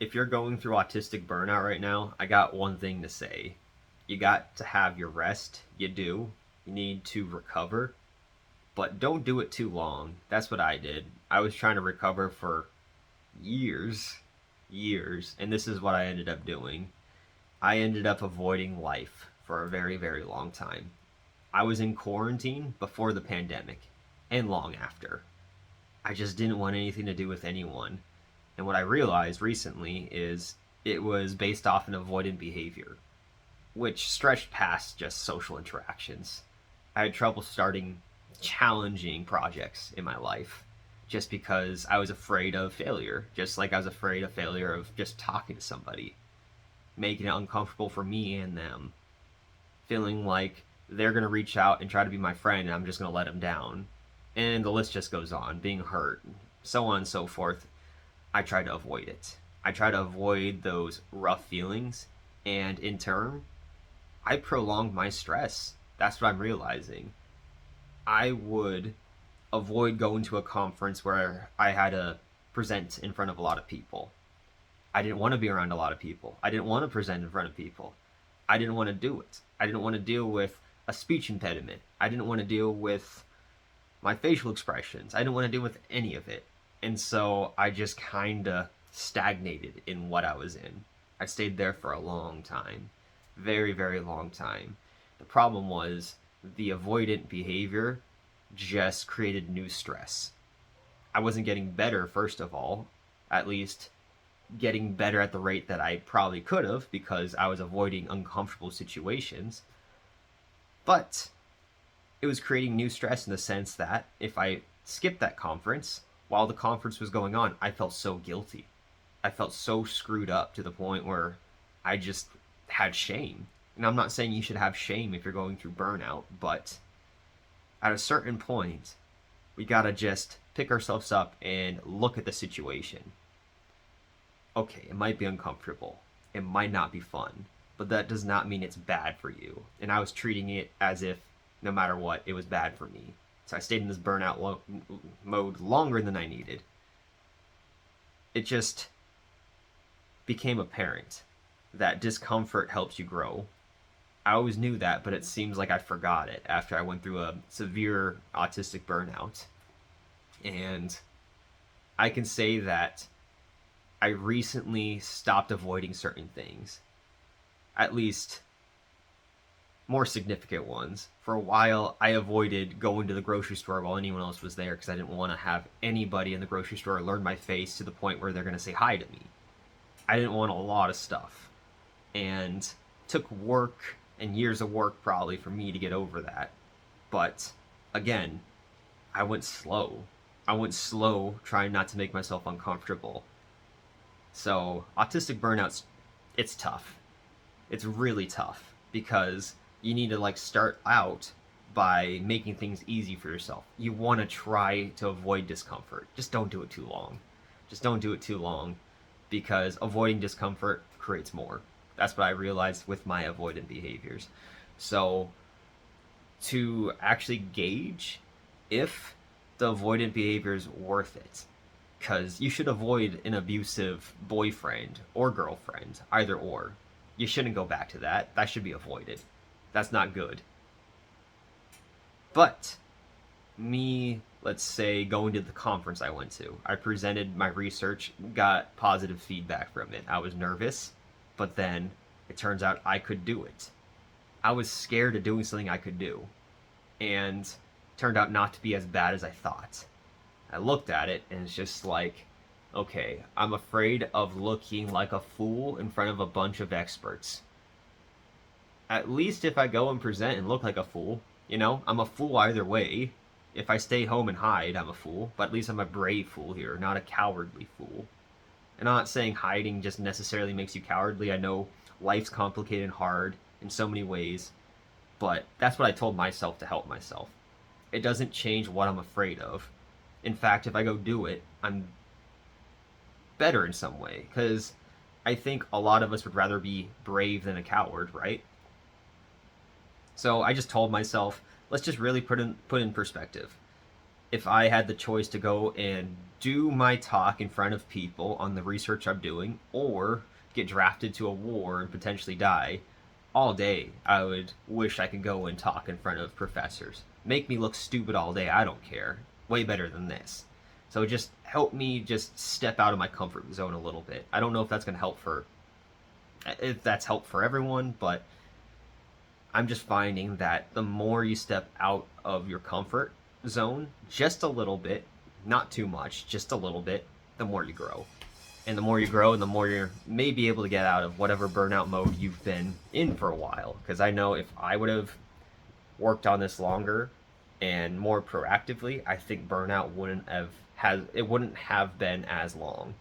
if you're going through autistic burnout right now, I got one thing to say. You got to have your rest. You do. You need to recover, but don't do it too long. That's what I did. I was trying to recover for years, years, and this is what I ended up doing. I ended up avoiding life for a very, very long time. I was in quarantine before the pandemic and long after. I just didn't want anything to do with anyone. And what I realized recently is it was based off an avoidant behavior, which stretched past just social interactions. I had trouble starting challenging projects in my life just because I was afraid of failure, just like I was afraid of failure of just talking to somebody, making it uncomfortable for me and them, feeling like they're going to reach out and try to be my friend and I'm just going to let them down. And the list just goes on, being hurt, so on and so forth. I try to avoid it. I try to avoid those rough feelings, and in turn, I prolonged my stress. That's what I'm realizing. I would avoid going to a conference where I had to present in front of a lot of people. I didn't want to be around a lot of people. I didn't want to present in front of people. I didn't want to do it. I didn't want to deal with a speech impediment. I didn't want to deal with my facial expressions. I didn't want to deal with any of it. And so I just kind of stagnated in what I was in. I stayed there for a long time. Very, very long time. The problem was the avoidant behavior just created new stress. I wasn't getting better, first of all, at least getting better at the rate that I probably could have because I was avoiding uncomfortable situations. But it was creating new stress in the sense that if I skipped that conference, while the conference was going on, I felt so guilty. I felt so screwed up to the point where I just had shame. And I'm not saying you should have shame if you're going through burnout, but at a certain point, we gotta just pick ourselves up and look at the situation. Okay, it might be uncomfortable. It might not be fun, but that does not mean it's bad for you. And I was treating it as if no matter what, it was bad for me. So I stayed in this burnout mode longer than I needed. It just became apparent that discomfort helps you grow. I always knew that, but it seems like I forgot it after I went through a severe autistic burnout. And I can say that I recently stopped avoiding certain things. At least more significant ones. For a while, I avoided going to the grocery store while anyone else was there because I didn't want to have anybody in the grocery store learn my face to the point where they're going to say hi to me. I didn't want a lot of stuff. And it took work and years of work probably for me to get over that. But again, I went slow. I went slow trying not to make myself uncomfortable. So, autistic burnouts, it's tough. It's really tough because you need to start out by making things easy for yourself. You want to try to avoid discomfort. Just don't do it too long. Just don't do it too long because avoiding discomfort creates more. That's what I realized with my avoidant behaviors. So to actually gauge if the avoidant behavior is worth it, because you should avoid an abusive boyfriend or girlfriend, either or. You shouldn't go back to that. That should be avoided. That's not good. But me, let's say, going to the conference I went to, I presented my research, got positive feedback from it. I was nervous, but then it turns out I could do it. I was scared of doing something I could do, and it turned out not to be as bad as I thought. I looked at it, and it's just like, okay, I'm afraid of looking like a fool in front of a bunch of experts. At least if I go and present and look like a fool, I'm a fool either way. If I stay home and hide, I'm a fool, but at least I'm a brave fool here, not a cowardly fool. And I'm not saying hiding just necessarily makes you cowardly. I know life's complicated and hard in so many ways, but that's what I told myself to help myself. It doesn't change what I'm afraid of. In fact, if I go do it, I'm better in some way, because I think a lot of us would rather be brave than a coward, right? So I just told myself, let's just really put in perspective. if I had the choice to go and do my talk in front of people on the research I'm doing, or get drafted to a war and potentially die, all day I would wish I could go and talk in front of professors. Make me look stupid all day, I don't care. Way better than this. So just help me just step out of my comfort zone a little bit. I don't know if that's going to help for if that's help for everyone, but I'm just finding that the more you step out of your comfort zone, just a little bit, not too much, just a little bit, the more you grow. And the more you grow, and the more you may be able to get out of whatever burnout mode you've been in for a while. Because I know if I would have worked on this longer and more proactively, I think burnout wouldn't have been as long.